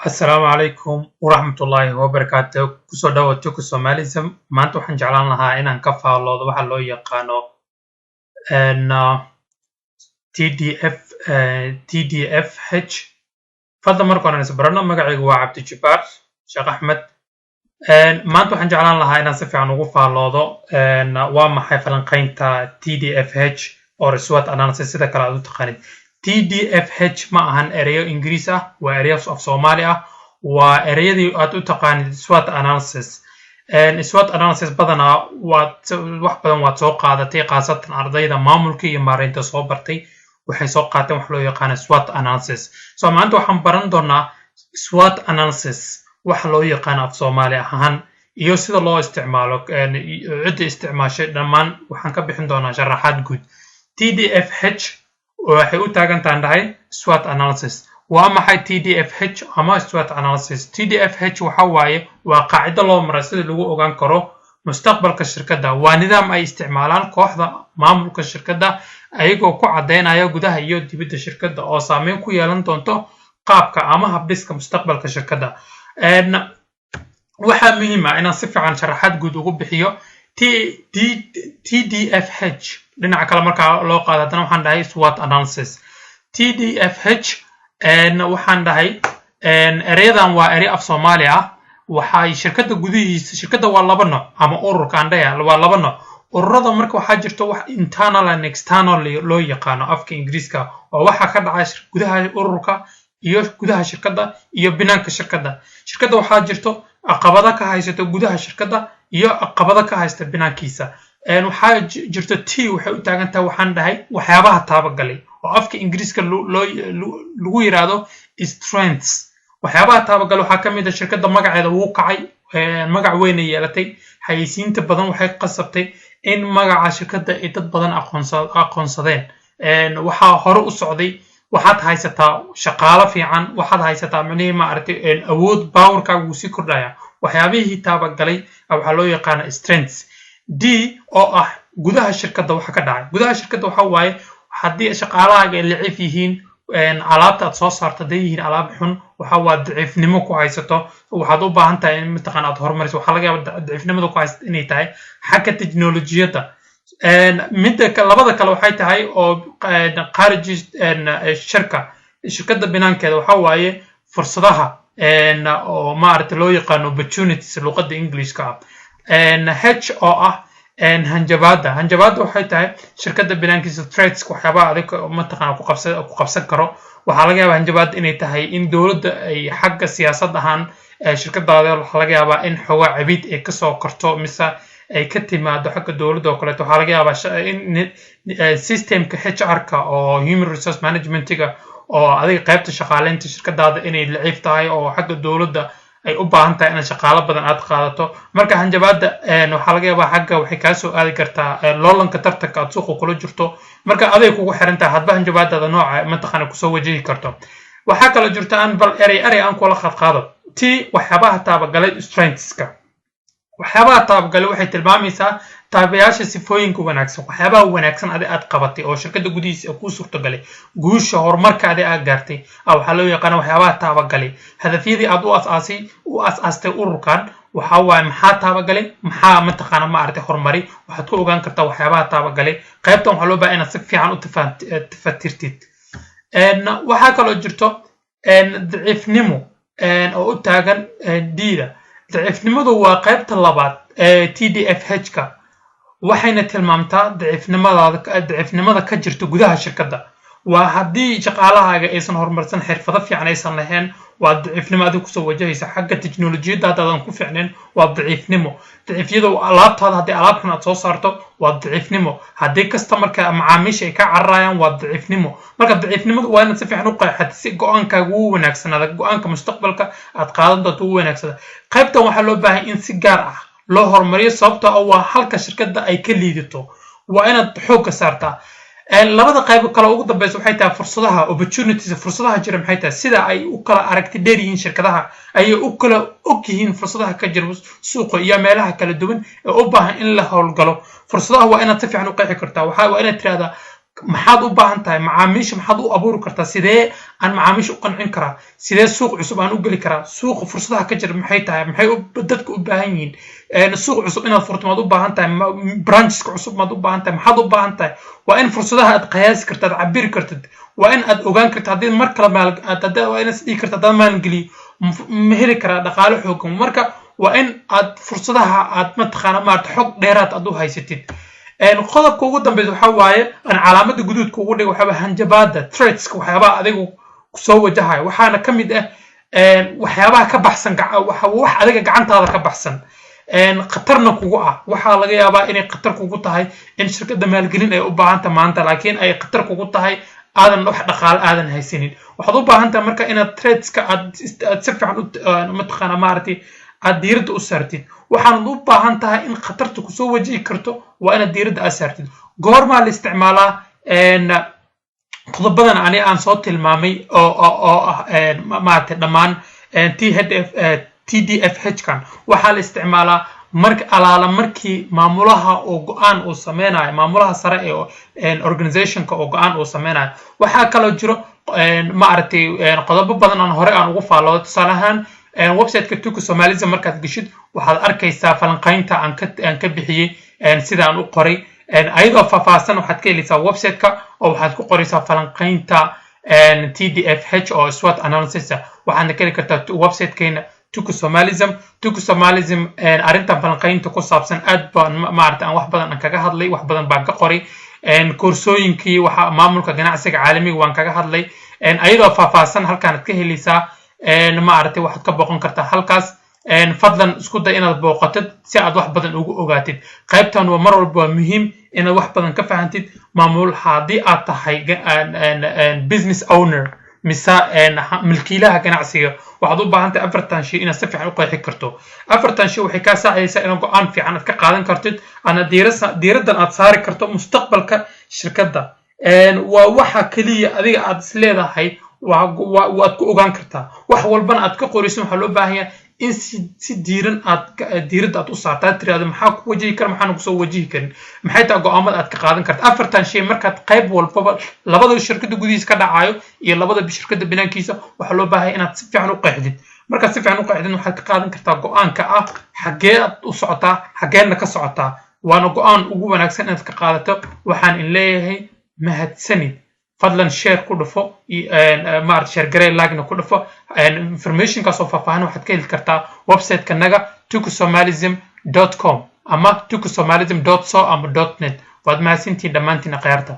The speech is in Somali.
السلام عليكم ورحمة الله وبركاته كسو داوة توكو سوماليزم maanta waxaan jeclaan lahaa inaan ka faalloodo waxa loo yaqaano TDFH fadlan marka hore is barano magacaygu waa Cabdi Jabbaar Sheekh Axmed maanta waxaan jeclaan lahaa inaan si fiican ugu faalloodo waa maxay falanqaynta TDFH or SWOT analysis sida kale aad u taqaanid TDFH ma ahan erayo Ingiriis ah waa erayo af Soomaali ah waa erayadii aad u taqaanid SWOT analysis SWOT analysis badanaa wax badan waad soo qaadatay qaasatan ardayda maamulka iyo maareynta soo bartay waxay soo qaateen wax loo yaqaan SWOT analysis so maanta waxaan baran doonaa SWOT analysis wax loo yaqaan af Soomaali ahaan iyo sida loo isticmaalo cidda isticmaashay dhammaan waxaan ka bixin doonaa sharaxaad guud TDFH waxay u taagan tahay SWOT analysis waa maxay TDFH ama SWOT analysis TDFH waxa waaye waa qaacido loo maray sida lagu ogaan karo mustaqbalka shirkadda waa nidaam ay isticmaalaan kooxda maamulka shirkadda ayagoo ku cadeynaya gudaha iyo dibadda shirkadda oo saameyn ku yeelan doonto qaabka ama habdhiska mustaqbalka shirkadda waxa muhiim ah inaan si fiican sharaxaad guud ugu bixiyo TDFH dhinaca kale marka loo qaado hadana waxaan dhahay SWOT analysis TDFH waxaan dhahay erayadan waa eray af Soomaali ah waxay shirkadda gudihiisa shirkadda waa laba nooc ama ururka andaya waa laba nooc ururada marka waxa jirto wax internal and external loo yaqaano afka Ingiriiska oo waxa ka dhacay gudaha ururka iyo gudaha shirkadda iyo binaanka shirkadda waxa jirto caqabado ka haysto gudaha shirkadda iyo caqabado ka haysta binaankiisa waxaa jirto T waxay u taagan tahay waxaan dhahay waxyaabaha taabagalay oo afka Ingiriiska lagu yiraahdo strengths waxyaabaha taabagalay waxa kamid ah shirkadda magaceeda uu kacay magac weyn ay yeelatay xayeysiinta badan waxay qasabtay in magaca shirkadda ay dad badan aqoonsadeen waxa hore u socday waxaad haysataa shaqaale fiican waxaad haysataa macnaheedu ma aragtay awood powerka uu si kordhaya waxyaabihii taabagalay waxa loo yaqaan strengths D oo ah gudaha shirkadda waxa ka dhacay gudaha shirkadda waxa waaye haddii shaqaalahaaga ay lacif yihiin alaabta aad soo saarto haday yihiin alaab xun waxa waa daciifnimo ku haysato waxaad u baahan tahay in mataqaan aad horumariso waxa laga yaabaa daciifnimada ku haysato inay tahay xagga tiknoolajiyada labada kale waxay tahay oo khariji shirkadda binaankeeda waxa waaye fursadaha oo ma aragtay loo yaqaan opportunities luqadda Englishka H oo ah hanjabaada waxay tahay shirkadda binaankiisa threats waxyaabaha adag mataqaan ku qabsan karo waxa laga yaabaa hanjabaad inay tahay in dawladda ay xagga siyaasad ahaan shirkaddaada waxa laga yaabaa in xogaa cabid ay ka soo korto mise ay ka timaado xagga dawladda oo kale waxa laga yaabaa in systemka HR-ka oo human resource management-ga oo adiga qaybta shaqaaleynta shirkaddaada inay lacif tahay oo xagga dawladda ay u baahan tahay in shaqaale badan aad qaadato marka hanjabaada waxa laga yaabaa xagga waxay ka soo aadi kartaa loolanka tartanka aad suuqa kula jirto marka aday kugu xiran tahay hadba hanjabaadada nooca mataqaan ku soo wajihi karto waxa kala jirta aan bal eray aan kula qaado T waxyaabaha taabagalay strengthska waxyaabaha taabagalay waxay tilmaamaysaa taabayaasha sifooyinka wanaagsan waxyaabaha wanaagsan aad qabatay oo shirkadda gudihiisa ku suurtagalay guusha horumarka aad gaartay waxa loo yaqaan waxyaabaha taabagalay hadafyadii aad u asaastay ururkan waxa waaye maxaa taabagalay maxaa mataqaan ma aragtay horumari waxaad ku ogaan kartaa waxyaabaha taabagalay qaybtan waxa loo baahan inaad si fiican u tafatirtid waxa kale oo jirto daciifnimo oo u taagan D-da daciifnimadu waa qaybta labaad TDFH-ka waxayna tilmaamtaa daciifnimada ka jirta gudaha shirkadda waa haddii shaqaalahaaga aysan horumarsan xirfado fiican aysan lahayn waa daciifnimo adiga kusoo wajahaysa xagga tiknoolajiyada hadaadan ku fiicnayn waa daciifnimo daciifyada alaabtaada haddii alaab xun aad soo saarto waa daciifnimo haddii kasta marka macaamiisha ay ka cararayaan waa daciifnimo marka daciifnimadu waa inaad si fiican u qeexad si go'aankaaga ugu wanaagsanaada go'aanka mustaqbalka aad qaadan doonto ugu wanaagsanaada qaybtan waxaa loo baahan in si gaar ah loo horumariyo sababtoo ah waa halka shirkadda ay ka liidato waa inaad xoogga saartaa labada qayb kale ugu dambaysa waxay tahay fursadaha opportunities fursadaha jira maxay tahay sida ay u kala aragti dheer yihiin shirkadaha ay u kala og yihiin fursadaha ka jira suuqa iyo meelaha kala duwan ee u baahan in la howlgalo fursadaha waa inaad si fiican u qeexi kartaa waa inaad tiraahdaa maxaad u baahan tahay macaamiisha maxaad u abuuri kartaa sidee aan macaamiisha u qancin karaa sidee suuq cusub aan u geli karaa suuqa fursadaha ka jira maxay tahay maxay dadka u baahan yihiin suuq cusub inaad furto maad u baahan tahay brancheska cusub maad u baahan tahay maxaad u baahan tahay waa in fursadaha aad qiyaasi kartid cabiri kartid waa in aad ogaan kartid haddii mar kale waa in isdhigi kartid haddaan maalgeliyo ma heli karaa dhaqaale xoogan marka waa in aad fursadaha aad mataqaana maarta xog dheeraad aad u haysatid qodobka ugu dambeeya waxa waaye aan calaamada guduudka ugu dhigo waxa hanjabaada threats waxyaabaha adigu soo wajahayo waxaana kamid ah waxyaabaha ka baxsan wax adiga gacantaada ka baxsan khatarna kugu ah waxa laga yaabaa inay khatar kugu tahay in shirkadda maalgelin ay u baahan tahay maanta laakiin ay khatar kugu tahay aadan wax dhaqaale aadan haysanin waxaad u baahan tahay marka inaad threatska aad si fiican mataqaana maartay aad diiradda u saartid waxaad u baahan tahay in khatarta ku soo wajihi karto waa inaad diiradda aad saartid goorma la isticmaalaa qodobadan aan soo tilmaamay oo ah maartay dhamaan TDFH kan waxaa la isticmaalaa marka alaala markii maamulaha oo go'aan uu sameynayo maamulaha sare ee organizationka oo go'aan uu sameynayo waxaa kaloo jiro maartay qodobo badan aan hore aan ugu faalo tusaale ahaan website-ka Tuko Somalism markaad gashid waxaad arkaysaa falanqaynta aan ka bixiyay sida aan u qoray ayadoo faahfaahsan waxaad ka helaysaa website-ka oo waxaad ku qoraysaa falanqaynta TDFH oo SWOT analysis waxaadna ka heli kartaa website-keena Tuko Somalism arrintan falanqaynta ku saabsan aad baan maartay aan wax badan aan kaga hadlay wax badan baan ka qoray koorsooyinkii waxa maamulka ganacsiga caalamiga waan kaga hadlay ayadoo faahfaahsan halkaan aad ka helaysaa maartay waxaad ka booqan kartaa halkaas fadlan isku day inaad booqatid si aad wax badan ugu ogaatid qaybtan waa mar walba muhiim inaad wax badan ka fahantid maamul haddii aad tahay business owner mise milkiilaha ganacsiga waxaad u baahan tahay afartan shay inaad si fiican u qeexi karto afartan shay waxay kaa saacidaysaa inaad go'aan fiican aad ka qaadan kartid ana diiraddan aad saari karto mustaqbalka shirkadda waa waxa kaliya adiga aad is leedahay waad ku ogaan kartaa wax walbana aad ka qorayso waxa loo baahan yahay in si diiradda aad u saartaa tiraado maxaa ku wajihi kara maxaan ku soo wajihi karin maxay tahay go'aamada aad ka qaadan kartaa afartan shay markaad qayb walbaba labada shirkadda gudihiisa ka dhacayo iyo labada shirkadda binaankiisa waxa loo baahan inaad si fiican u qeexdid markaad si fiican u qeexdid waxaad ka qaadan kartaa go'aanka ah xagee aad u socotaa xageena ka socotaa waana go'aan ugu wanaagsan inaad ka qaadato waxaan in leeyahay mahadsanid fadlan share ku dhufo maart share garee lagna ku dhufo information kaasoo faahfaahin waxaad ka heli kartaa website-ka naga tukosomalism.com ama tukosomalism.so ama .net waad mahadsantihiin dhammaantiin akhyaarta